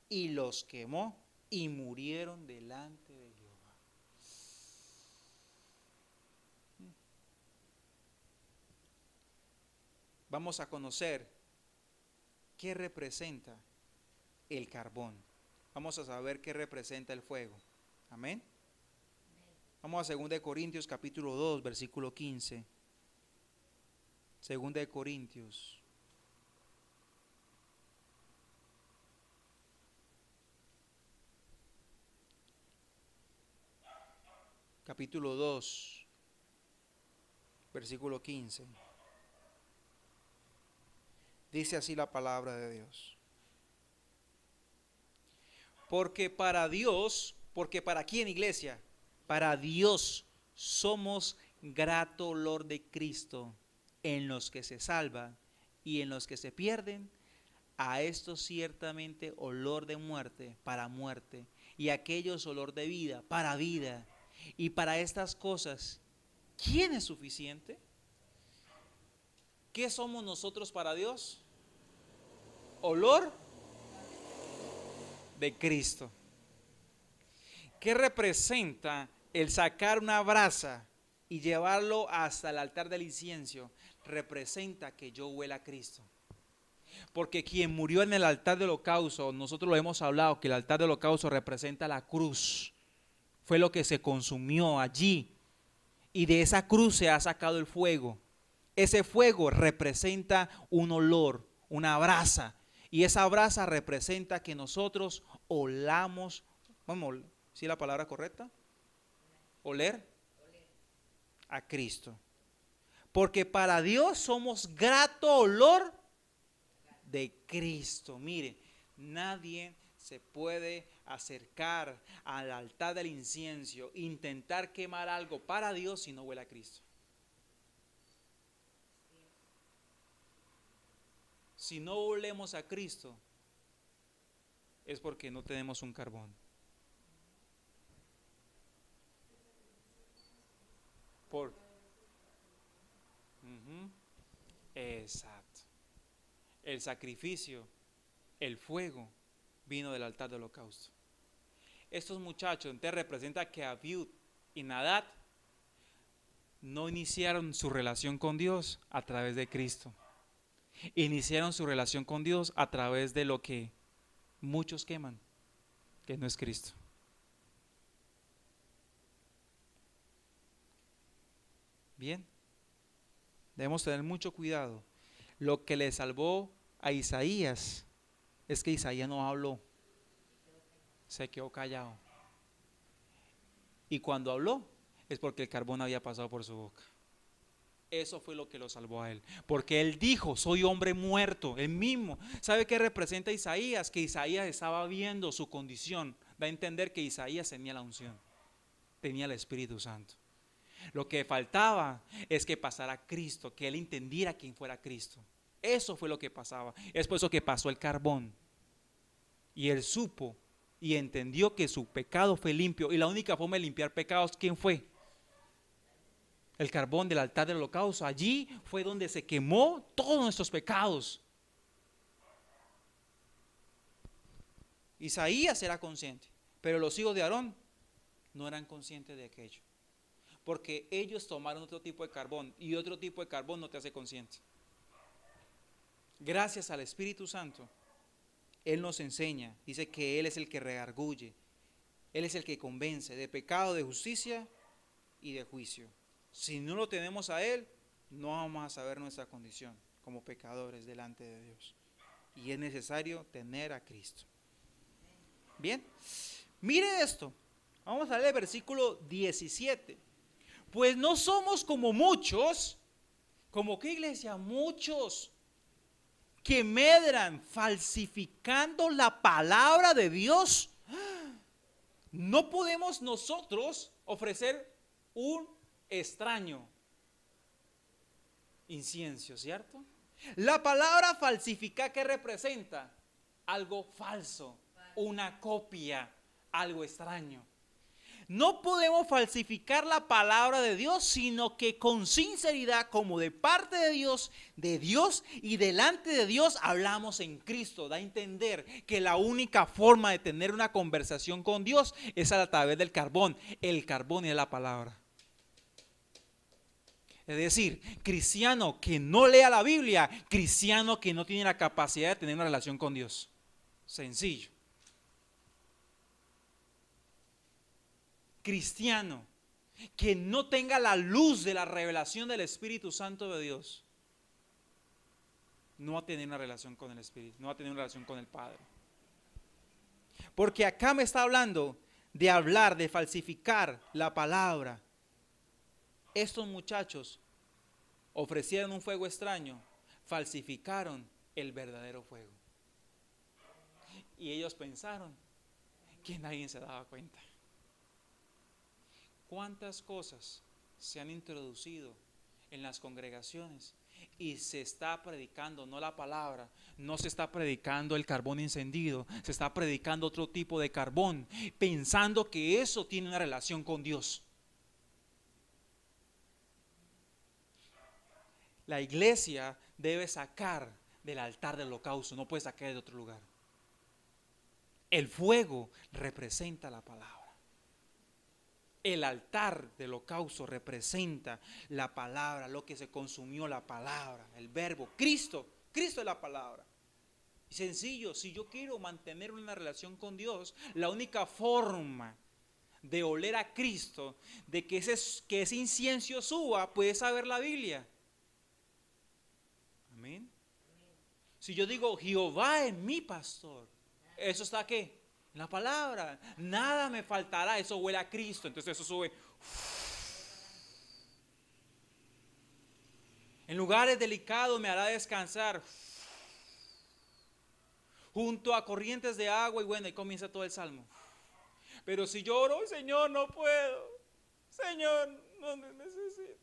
y los quemó y murieron delante de Jehová. Vamos a conocer qué representa el carbón. Vamos a saber qué representa el fuego. Amén. Vamos a 2 Corintios capítulo 2, versículo 15. 2 Corintios. Capítulo 2, versículo 15. Dice así la palabra de Dios. Porque para quién, iglesia, para Dios somos grato olor de Cristo en los que se salvan y en los que se pierden. A estos ciertamente olor de muerte para muerte, y a aquellos olor de vida para vida. Y para estas cosas, ¿quién es suficiente? ¿Qué somos nosotros para Dios? Olor de Cristo. ¿Qué representa el sacar una brasa y llevarlo hasta el altar del incienso representa que yo huela a Cristo. Porque quien murió en el altar del holocausto, nosotros lo hemos hablado, que el altar del holocausto representa la cruz. Fue lo que se consumió allí. Y de esa cruz se ha sacado el fuego. Ese fuego representa un olor, una brasa. Y esa brasa representa que nosotros olamos, vamos, ¿sí la palabra correcta? Oler a Cristo. Porque para Dios somos grato olor de Cristo. Mire, nadie se puede acercar al altar del incienso, intentar quemar algo para Dios si no huele a Cristo. Si no olemos a Cristo, es porque no tenemos un carbón. Exacto. El sacrificio, el fuego, vino del altar del holocausto. Estos muchachos, entonces representa que Abiud y Nadab no iniciaron su relación con Dios a través de Cristo. Iniciaron su relación con Dios a través de lo que muchos queman, que no es Cristo. Bien, debemos tener mucho cuidado. Lo que le salvó a Isaías es que Isaías no habló, se quedó callado. Y cuando habló es porque el carbón había pasado por su boca. Eso fue lo que lo salvó a él. Porque él dijo, soy hombre muerto, él mismo. ¿Sabe qué representa Isaías? Que Isaías estaba viendo su condición. Da a entender que Isaías tenía la unción, tenía el Espíritu Santo. Lo que faltaba es que pasara Cristo, que él entendiera quién fuera Cristo. Eso fue lo que pasaba. Es por eso que pasó el carbón. Y él supo y entendió que su pecado fue limpio. Y la única forma de limpiar pecados, ¿quién fue? El carbón del altar del holocausto. Allí fue donde se quemó todos nuestros pecados. Isaías era consciente, pero los hijos de Aarón no eran conscientes de aquello. Porque ellos tomaron otro tipo de carbón y otro tipo de carbón no te hace consciente. Gracias al Espíritu Santo, Él nos enseña, dice que Él es el que redarguye, Él es el que convence de pecado, de justicia y de juicio. Si no lo tenemos a Él, no vamos a saber nuestra condición como pecadores delante de Dios. Y es necesario tener a Cristo. Bien, mire esto, vamos a leer el versículo 17. Pues no somos como muchos, ¿como qué iglesia? Muchos que medran falsificando la palabra de Dios. No podemos nosotros ofrecer un extraño incienso, ¿cierto? La palabra falsificar, ¿qué representa? Algo falso, una copia, algo extraño. No podemos falsificar la palabra de Dios, sino que con sinceridad, como de parte de Dios y delante de Dios, hablamos en Cristo. Da a entender que la única forma de tener una conversación con Dios es a través del carbón. El carbón es la palabra. Es decir, cristiano que no lea la Biblia, cristiano que no tiene la capacidad de tener una relación con Dios. Sencillo. Cristiano que no tenga la luz de la revelación del Espíritu Santo de Dios, no va a tener una relación con el Espíritu, no va a tener una relación con el Padre. Porque acá me está hablando de hablar, de falsificar la palabra. Estos muchachos ofrecieron un fuego extraño, falsificaron el verdadero fuego. Y ellos pensaron que nadie se daba cuenta. ¿Cuántas cosas se han introducido en las congregaciones y se está predicando no la palabra, no se está predicando el carbón encendido, se está predicando otro tipo de carbón, pensando que eso tiene una relación con Dios? La iglesia debe sacar del altar del holocausto, no puede sacar de otro lugar. El fuego representa la palabra. El altar del holocausto representa la palabra, lo que se consumió, la palabra, el verbo. Cristo es la palabra. Sencillo, si yo quiero mantener una relación con Dios, la única forma de oler a Cristo, de que ese incienso suba, puede saber la Biblia. Amén. Si yo digo, Jehová es mi pastor, ¿eso está qué? En la palabra. Nada me faltará, eso huele a Cristo. Entonces eso sube. En lugares delicados me hará descansar. Junto a corrientes de agua, y bueno, ahí comienza todo el salmo. Pero si lloro, Señor, no puedo. Señor, no necesito.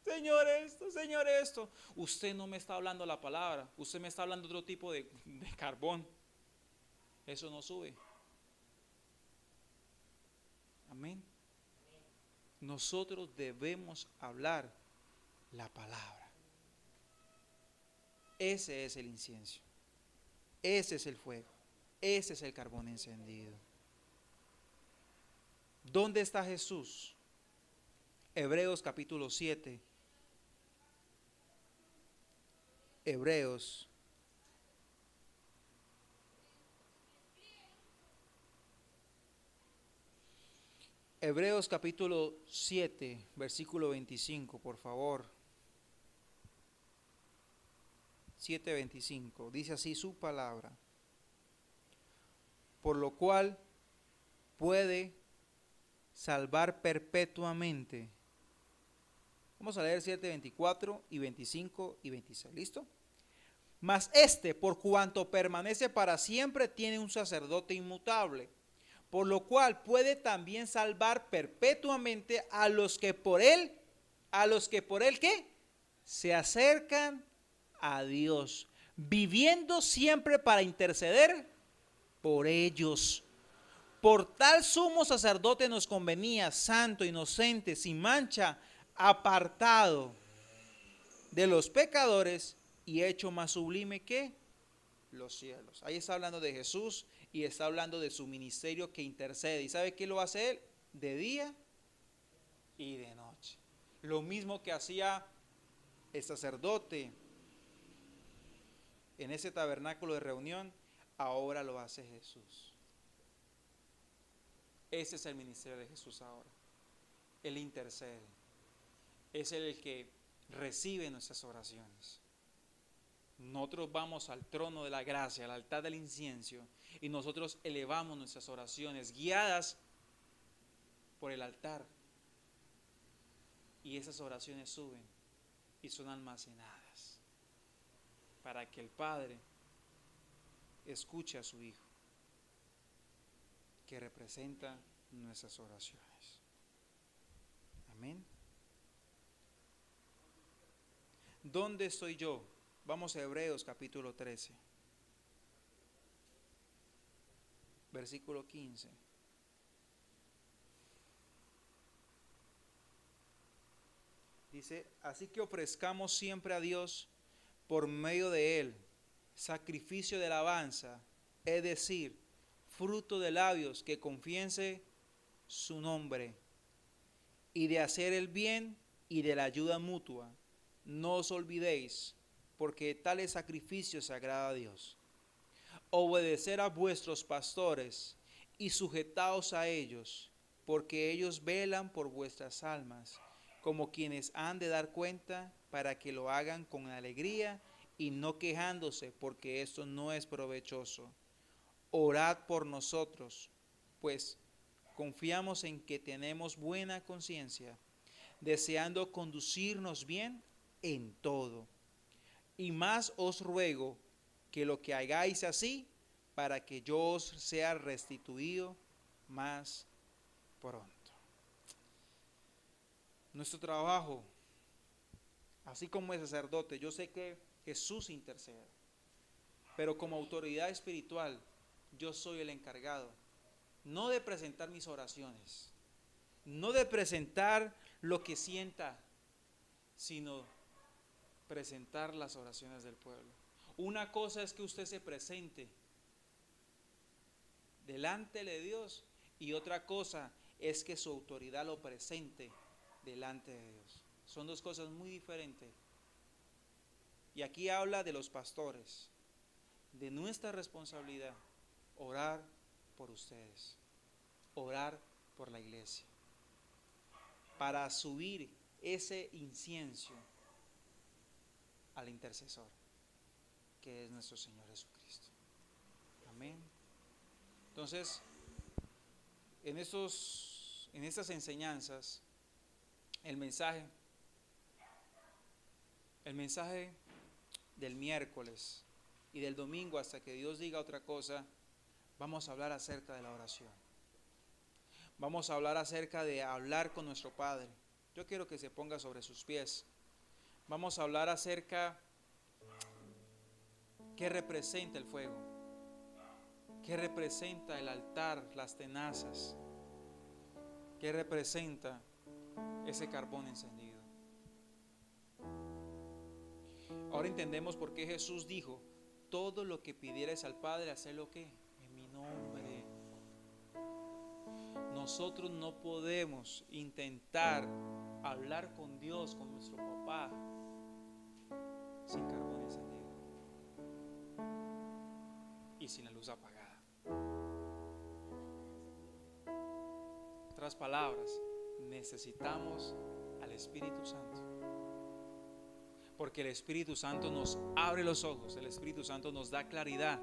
Señor esto. Usted no me está hablando la palabra. Usted me está hablando otro tipo de carbón. Eso no sube. Amén. Nosotros debemos hablar la palabra. Ese es el incienso. Ese es el fuego. Ese es el carbón encendido. ¿Dónde está Jesús? Hebreos capítulo 7. Hebreos capítulo 7, versículo 25, por favor. 7:25. Dice así su palabra. Por lo cual puede salvar perpetuamente. Vamos a leer 7:24 y 25 y 26. ¿Listo? Mas por cuanto permanece para siempre, tiene un sacerdote inmutable, por lo cual puede también salvar perpetuamente a los que por él, ¿qué? Se acercan a Dios, viviendo siempre para interceder por ellos. Por tal sumo sacerdote nos convenía, santo, inocente, sin mancha, apartado de los pecadores y hecho más sublime que los cielos. Ahí está hablando de Jesús y está hablando de su ministerio que intercede. ¿Y sabe qué lo hace él? De día y de noche. Lo mismo que hacía el sacerdote en ese tabernáculo de reunión, ahora lo hace Jesús. Ese es el ministerio de Jesús ahora. Él intercede. Es el que recibe nuestras oraciones. Nosotros vamos al trono de la gracia, al altar del incienso, y nosotros elevamos nuestras oraciones guiadas por el altar. Y esas oraciones suben y son almacenadas para que el Padre escuche a su Hijo, que representa nuestras oraciones. Amén. ¿Dónde estoy yo? Vamos a Hebreos capítulo 13, versículo 15. Dice, así que ofrezcamos siempre a Dios por medio de Él sacrificio de alabanza, es decir, fruto de labios que confiese su nombre, y de hacer el bien y de la ayuda mutua. No os olvidéis, porque tales sacrificios se agrada a Dios. Obedecer a vuestros pastores y sujetaos a ellos, porque ellos velan por vuestras almas, como quienes han de dar cuenta, para que lo hagan con alegría y no quejándose, porque esto no es provechoso. Orad por nosotros, pues confiamos en que tenemos buena conciencia, deseando conducirnos bien en todo. Y más os ruego que lo que hagáis así, para que yo os sea restituido más pronto. Nuestro trabajo, así como el sacerdote, yo sé que Jesús intercede, pero como autoridad espiritual, yo soy el encargado, no de presentar mis oraciones, no de presentar lo que sienta, sino presentar las oraciones del pueblo. Una cosa es que usted se presente delante de Dios y otra cosa es que su autoridad lo presente delante de Dios. Son dos cosas muy diferentes. Y aquí habla de los pastores, de nuestra responsabilidad, orar por ustedes, orar por la iglesia, para subir ese incienso al intercesor, que es nuestro Señor Jesucristo. Amén. Entonces, en estas enseñanzas, el mensaje del miércoles y del domingo, hasta que Dios diga otra cosa, vamos a hablar acerca de la oración. Vamos a hablar acerca de hablar con nuestro Padre. Yo quiero que se ponga sobre sus pies. Vamos a hablar acerca qué representa el fuego, qué representa el altar, las tenazas, qué representa ese carbón encendido. Ahora entendemos por qué Jesús dijo: todo lo que pidierais al Padre, hacedlo ¿qué? En mi nombre. Nosotros no podemos intentar hablar con Dios, con nuestro papá, sin carbón encendido y sin la luz apagada. En otras palabras, necesitamos al Espíritu Santo, porque el Espíritu Santo nos abre los ojos, el Espíritu Santo nos da claridad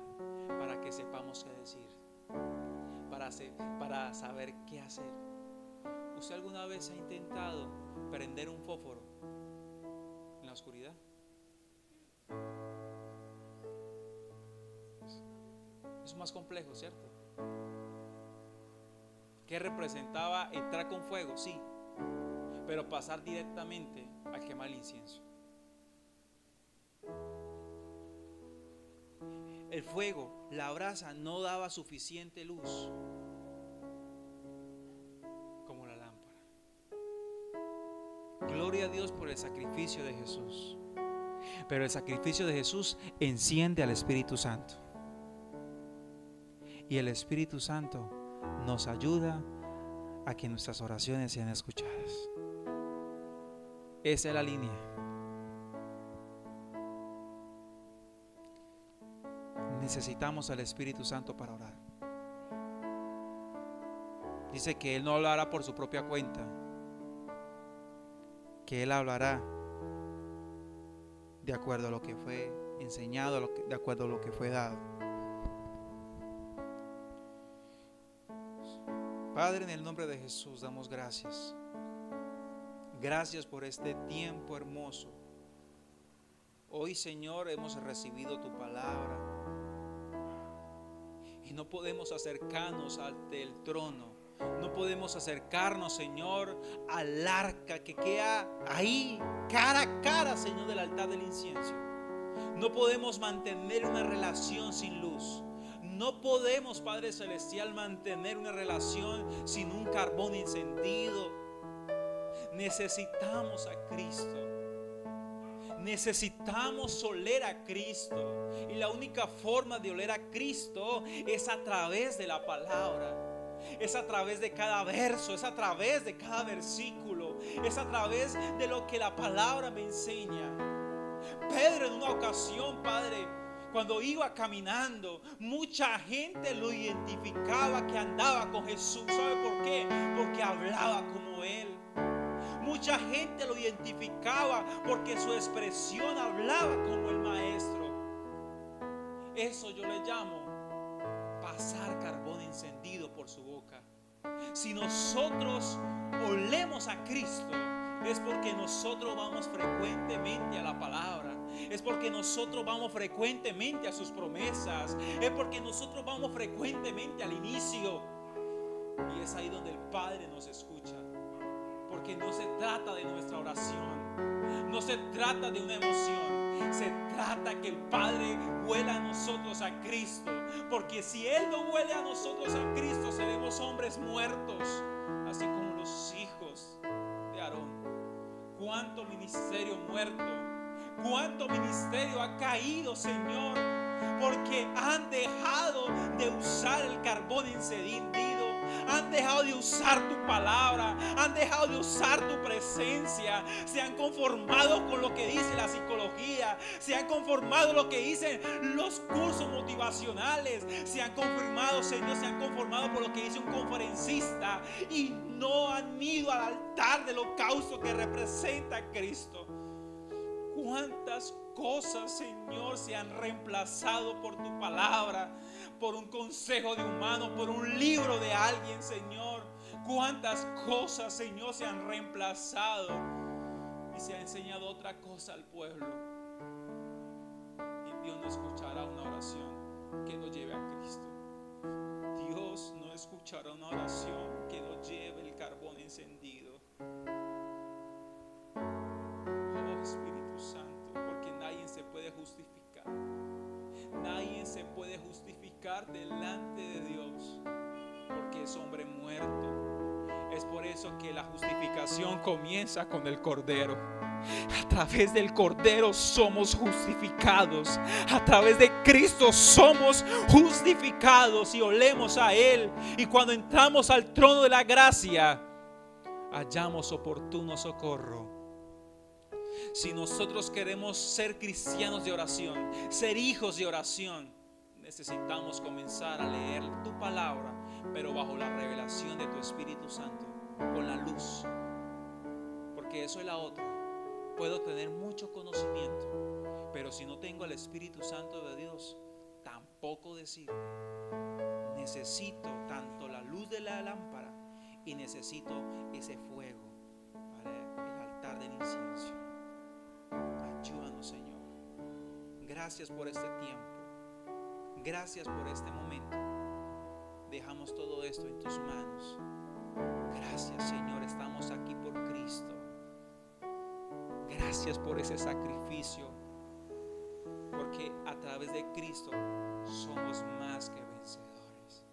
para que sepamos qué decir, para saber qué hacer. ¿Usted alguna vez ha intentado prender un fósforo en la oscuridad? Es más complejo, ¿cierto? ¿Qué representaba entrar con fuego? Sí, pero pasar directamente al quemar el incienso. El fuego, la brasa, no daba suficiente luz como la lámpara. Gloria a Dios por el sacrificio de Jesús. Pero el sacrificio de Jesús enciende al Espíritu Santo. Y el Espíritu Santo nos ayuda a que nuestras oraciones sean escuchadas. Esa es la línea. Necesitamos al Espíritu Santo para orar. Dice que Él no hablará por su propia cuenta, que Él hablará de acuerdo a lo que fue enseñado, de acuerdo a lo que fue dado. Padre, en el nombre de Jesús damos gracias. Gracias por este tiempo hermoso. Hoy, Señor, hemos recibido tu palabra y no podemos acercarnos ante el trono. No podemos acercarnos, Señor, al arca que queda ahí, cara a cara, Señor, del altar del incienso. No podemos mantener una relación sin luz. No podemos, Padre Celestial, mantener una relación sin un carbón encendido. Necesitamos a Cristo. Necesitamos oler a Cristo. Y la única forma de oler a Cristo es a través de la palabra. Es a través de cada verso, es a través de cada versículo, es a través de lo que la palabra me enseña. Pedro, en una ocasión, Padre, cuando iba caminando, mucha gente lo identificaba que andaba con Jesús. ¿Sabe por qué? Porque hablaba como Él. Mucha gente lo identificaba porque su expresión hablaba como el Maestro. Eso yo le llamo pasar carbón encendido por su boca. Si nosotros olemos a Cristo, es porque nosotros vamos frecuentemente a la palabra. Es porque nosotros vamos frecuentemente a sus promesas. Es porque nosotros vamos frecuentemente al inicio. Y es ahí donde el Padre nos escucha. Porque no se trata de nuestra oración, no se trata de una emoción, se trata que el Padre huela a nosotros a Cristo. Porque si Él no huele a nosotros a Cristo, seremos hombres muertos, así como los hijos de Aarón. Cuánto ministerio muerto, cuánto ministerio ha caído, Señor, porque han dejado de usar el carbón encendido, han dejado de usar tu palabra, han dejado de usar tu presencia, se han conformado con lo que dice la psicología, se han conformado lo que dicen los cursos motivacionales, se han conformado, Señor, se han conformado por lo que dice un conferencista y no han ido al altar del holocausto que representa a Cristo. ¿Cuántas cosas, Señor, se han reemplazado por tu palabra, por un consejo de humano, por un libro de alguien, Señor? ¿Cuántas cosas, Señor, se han reemplazado y se ha enseñado otra cosa al pueblo? Y Dios no escuchará una oración que no lleve a Cristo. Dios no escuchará una oración que no lleve el carbón encendido. Oh Espíritu Santo, porque nadie se puede justificar. Nadie se puede justificar delante de Dios porque es hombre muerto. Es por eso que la justificación comienza con el Cordero. A través del Cordero somos justificados. A través de Cristo somos justificados y olemos a Él. Y cuando entramos al trono de la gracia, hallamos oportuno socorro. Si nosotros queremos ser cristianos de oración, ser hijos de oración, necesitamos comenzar a leer tu palabra, pero bajo la revelación de tu Espíritu Santo, con la luz. Porque eso es la otra. Puedo tener mucho conocimiento, pero si no tengo el Espíritu Santo de Dios, tampoco decir. Necesito tanto la luz de la lámpara y necesito ese fuego para el altar del incienso. Ayúdanos, Señor. Gracias por este tiempo. Gracias por este momento. Dejamos todo esto en tus manos. Gracias, Señor. Estamos aquí por Cristo. Gracias por ese sacrificio, porque a través de Cristo somos más que vencedores.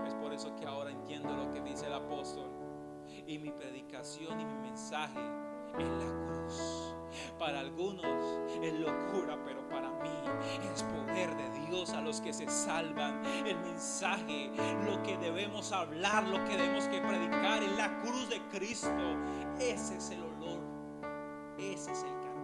Es por eso que ahora entiendo lo que dice el apóstol. Y mi predicación y mi mensaje es la cruz. Para algunos es locura, pero para mí es poder de Dios a los que se salvan. El mensaje, lo que debemos hablar, lo que debemos que predicar es la cruz de Cristo. Ese es el olor, ese es el camino.